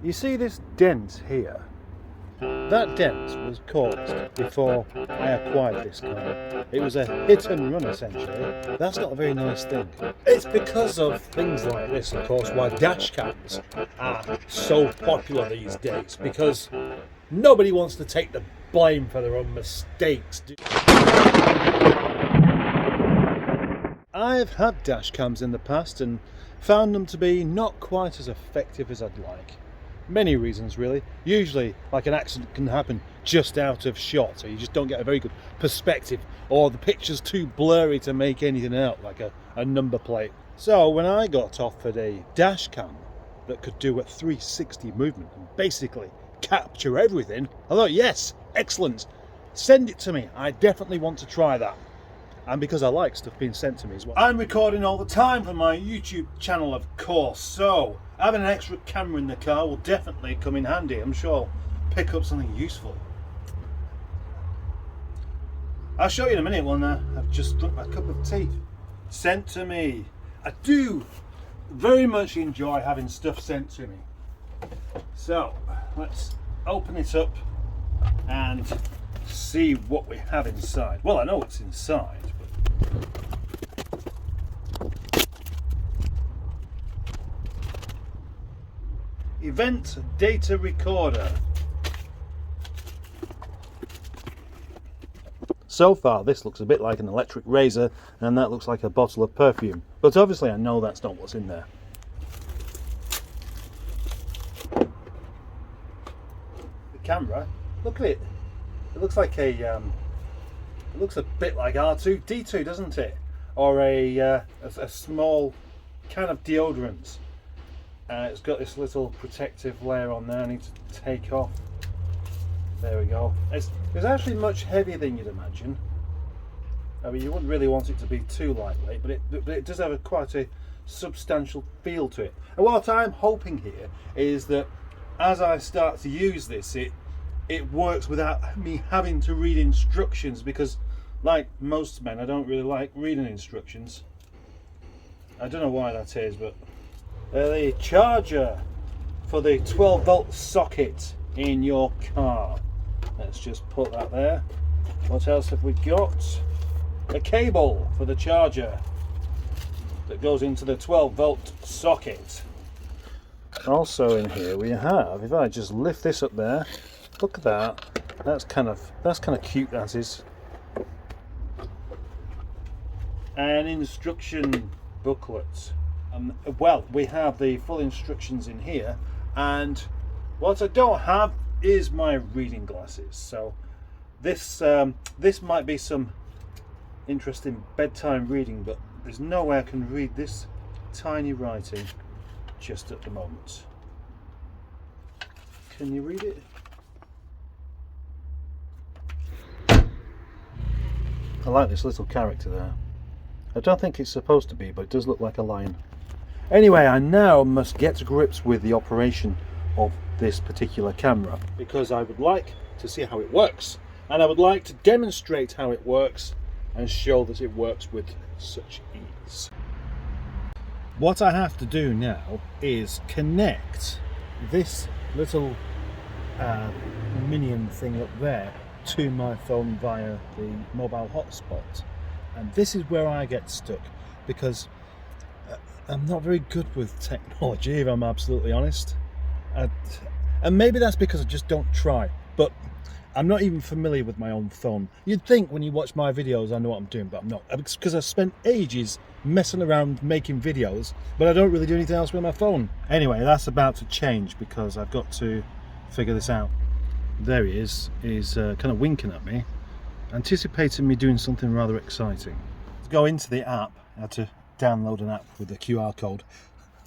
You see this dent here? That dent was caused before I acquired this car. It was a hit and run essentially. That's not a very nice thing. It's because of things like this, of course, why dash cams are so popular these days, because nobody wants to take the blame for their own mistakes. I've had dash cams in the past and found them to be not quite as effective as I'd like. Many reasons really. Usually like an accident can happen just out of shot, so you just don't get a very good perspective, or the picture's too blurry to make anything out, like a number plate. So when I got offered a dash cam that could do a 360 movement and basically capture everything, I thought, yes, excellent, send it to me, I definitely want to try that. And because I like stuff being sent to me as well. I'm recording all the time for my YouTube channel, of course, so having an extra camera in the car will definitely come in handy. I'm sure I'll pick up something useful. I'll show you in a minute when I've just drunk my cup of tea. Sent to me. I do very much enjoy having stuff sent to me. So let's open it up and see what we have inside. Well, I know what's inside. Event data recorder. So far this looks a bit like an electric razor, and that looks like a bottle of perfume, but obviously I know that's not what's in there. The camera, look at it. It looks like it looks a bit like R2-D2, doesn't it? Or a small can of deodorant. It's got this little protective layer on there I need to take off. There we go. It's actually much heavier than you'd imagine. I mean, you wouldn't really want it to be too lightweight, but it does have quite a substantial feel to it. And what I'm hoping here is that as I start to use this, it works without me having to read instructions, because like most men, I don't really like reading instructions. I don't know why that is, but the charger for the 12-volt socket in your car. Let's just put that there. What else have we got? A cable for the charger that goes into the 12-volt socket. Also in here we have, if I just lift this up there, look at that. That's kind of cute, that is. An instruction booklet. Well, we have the full instructions in here, and what I don't have is my reading glasses. So this might be some interesting bedtime reading, but there's no way I can read this tiny writing just at the moment. Can you read it? I like this little character there. I don't think it's supposed to be, but it does look like a lion. Anyway, I now must get to grips with the operation of this particular camera, because I would like to see how it works, and I would like to demonstrate how it works and show that it works with such ease. What I have to do now is connect this little minion thing up there to my phone via the mobile hotspot, and this is where I get stuck, because I'm not very good with technology, if I'm absolutely honest. And maybe that's because I just don't try, but I'm not even familiar with my own phone. You'd think when you watch my videos I know what I'm doing, but I'm not. It's because I spent ages messing around making videos, but I don't really do anything else with my phone. Anyway, that's about to change because I've got to figure this out. There he is. He's kind of winking at me, anticipating me doing something rather exciting. Let's go into the app. I had to download an app with the QR code.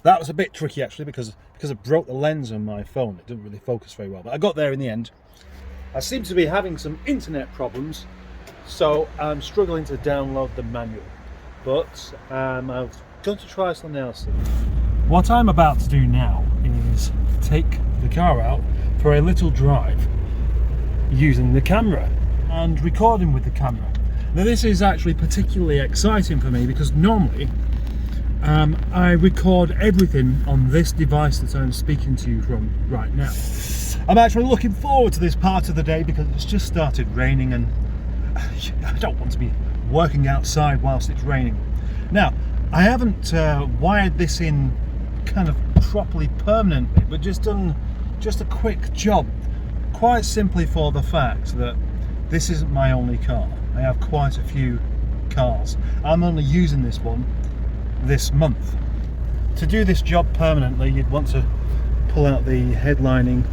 That was a bit tricky actually, because I broke the lens on my phone. It didn't really focus very well, but I got there in the end. I seem to be having some internet problems, so I'm struggling to download the manual, but I'm going to try something else. What I'm about to do now is take the car out for a little drive using the camera and recording with the camera. Now this is actually particularly exciting for me, because normally I record everything on this device that I'm speaking to you from right now. I'm actually looking forward to this part of the day because it's just started raining and I don't want to be working outside whilst it's raining. Now, I haven't wired this in kind of properly permanently, but just done just a quick job, quite simply for the fact that this isn't my only car. I have quite a few cars. I'm only using this one this month. To do this job permanently, you'd want to pull out the headlining,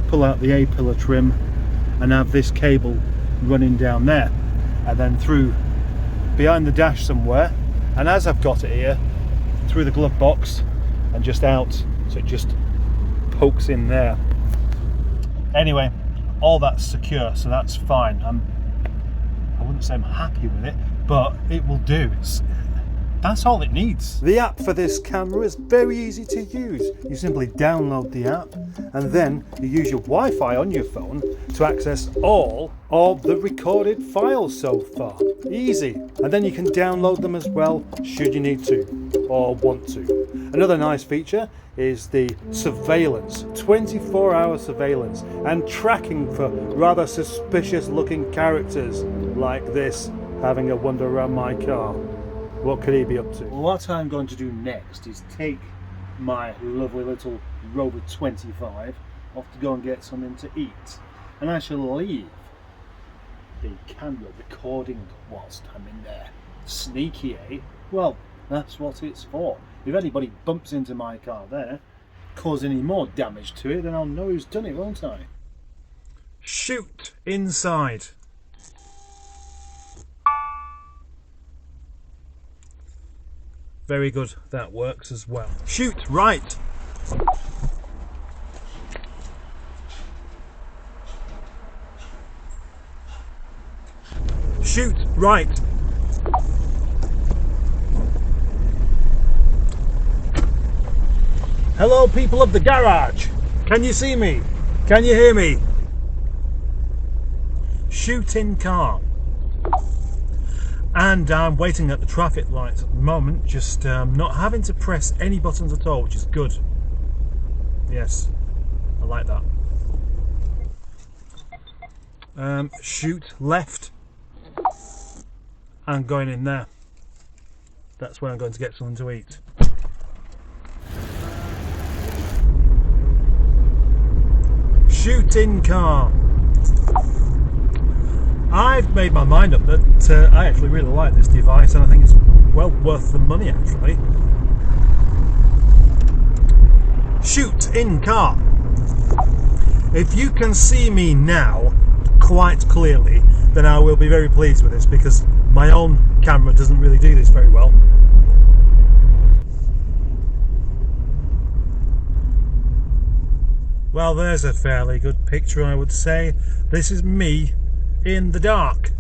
pull out the A-pillar trim, and have this cable running down there and then through behind the dash somewhere, and as I've got it here, through the glove box and just out, so it just pokes in there. Anyway, all that's secure, so that's fine. I wouldn't say I'm happy with it, but it will do. That's all it needs. The app for this camera is very easy to use. You simply download the app and then you use your Wi-Fi on your phone to access all of the recorded files so far. Easy. And then you can download them as well should you need to or want to. Another nice feature is the surveillance, 24-hour surveillance and tracking for rather suspicious looking characters like this having a wander around my car. What could he be up to? What I'm going to do next is take my lovely little Rover 25 off to go and get something to eat, and I shall leave the camera recording whilst I'm in there. Sneaky, eh? Well, that's what it's for. If anybody bumps into my car there, cause any more damage to it, then I'll know who's done it, won't I? Shoot inside. Very good, that works as well. Shoot right. Shoot right. Hello, people of the garage. Can you see me? Can you hear me? Shoot in car. And I'm waiting at the traffic lights at the moment, just not having to press any buttons at all, which is good. Yes, I like that. Shoot left. I'm going in there. That's where I'm going to get something to eat. Shoot in car. I've made my mind up that I actually really like this device and I think it's well worth the money actually. Shoot in car. If you can see me now quite clearly, then I will be very pleased with this because my own camera doesn't really do this very well. Well, there's a fairly good picture, I would say. This is me in the dark.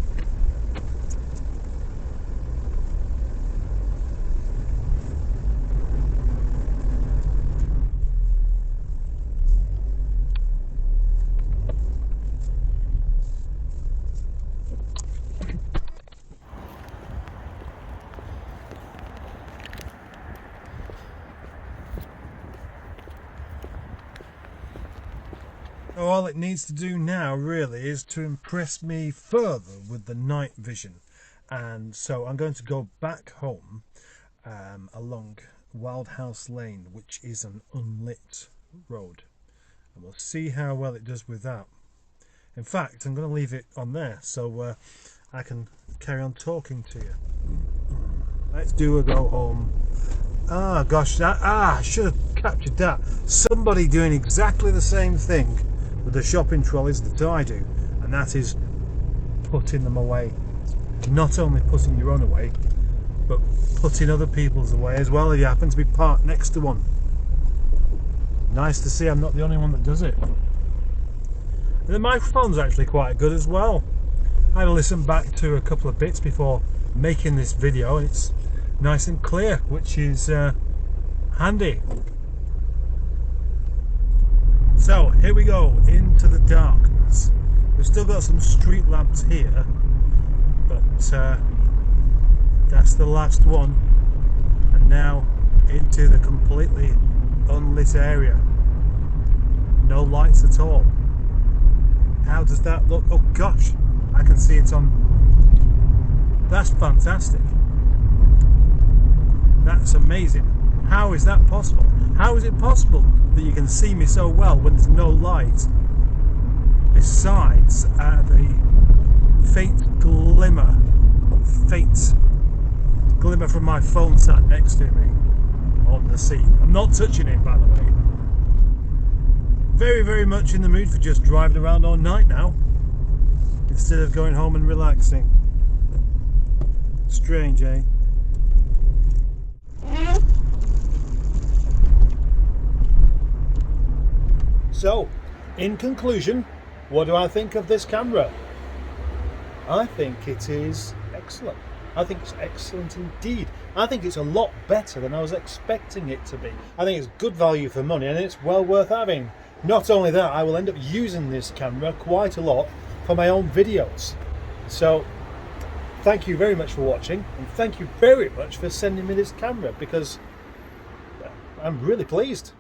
All it needs to do now really is to impress me further with the night vision, and so I'm going to go back home along Wild House Lane, which is an unlit road, and we'll see how well it does with that. In fact, I'm going to leave it on there so I can carry on talking to you. Let's do a go home. Ah, gosh, I should have captured that. Somebody doing exactly the same thing with the shopping trolleys that I do, and that is putting them away. Not only putting your own away, but putting other people's away as well if you happen to be parked next to one. Nice to see I'm not the only one that does it. And the microphone's actually quite good as well. I had to listen back to a couple of bits before making this video, and it's nice and clear, which is handy. So here we go into the darkness. We've still got some street lamps here, but that's the last one, and now into the completely unlit area. No lights at all. How does that look? Oh gosh, I can see it on. That's fantastic. That's amazing. How is that possible? How is it possible that you can see me so well when there's no light? Besides the faint glimmer from my phone sat next to me on the seat. I'm not touching it, by the way. Very, very much in the mood for just driving around all night now, instead of going home and relaxing. Strange, eh? So, in conclusion, what do I think of this camera? I think it is excellent. I think it's excellent indeed. I think it's a lot better than I was expecting it to be. I think it's good value for money and it's well worth having. Not only that, I will end up using this camera quite a lot for my own videos. So, thank you very much for watching, and thank you very much for sending me this camera, because I'm really pleased.